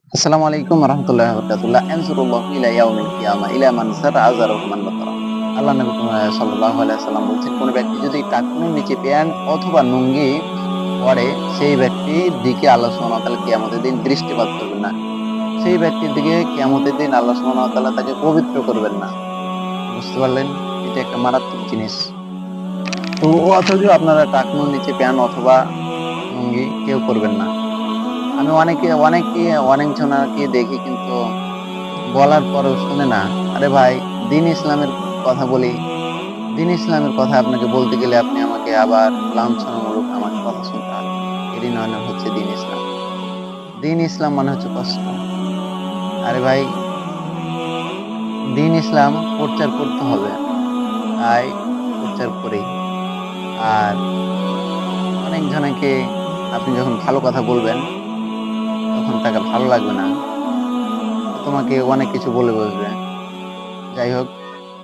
আসসালামু আলাইকুম রহমতুল্লাহ বরকাতুল্লাহ আনসুরুল্লাহ ইলা ইয়াউমিল কিয়ামা ইলা মান সারা আযারাহু মান নাতারা। আল্লাহ নবী সাল্লাল্লাহু আলাইহি সাল্লাম বলছেন, কোন ব্যক্তি যদি টাকনুর নিচে প্যান্ট অথবা লুঙ্গি পরে সেই ব্যক্তির দিকে আল্লাহ সুবহানাহু ওয়া তাআলা কিয়ামতের দিন দৃষ্টিপাত করবেন না। সেই ব্যক্তির দিকে কিয়ামতের দিন আল্লাহ সুবহানাহু ওয়া তাআলা তাকে পবিত্র করবেন না। বুঝতে পারলেন? এটা একটা মারাত্মক জিনিস। তো অথচ আপনারা টাকনুর নিচে প্যান্ট অথবা লুঙ্গি কেউ করবেন না। আমি অনেকজনকে দেখি কিন্তু বলার পরেও শুনে না। আরে ভাই, দ্বীন ইসলামের কথা বলি। দ্বীন ইসলামের কথা আপনাকে বলতে গেলে আপনি আমাকে আবার লাঞ্ছনামূলক আমাকে কথা শুনতে হবে। এরই নাম হচ্ছে দ্বীন ইসলাম। দ্বীন ইসলাম মানে হচ্ছে কষ্ট। আরে ভাই, দ্বীন ইসলাম প্রচার করতে হবে। তাই প্রচার করি। আর অনেক জনকে আপনি যখন ভালো কথা বলবেন, তখন তাকে ভালো লাগবে না। তো তোমাকে অনেক কিছু বলে বসবে। যাই হোক,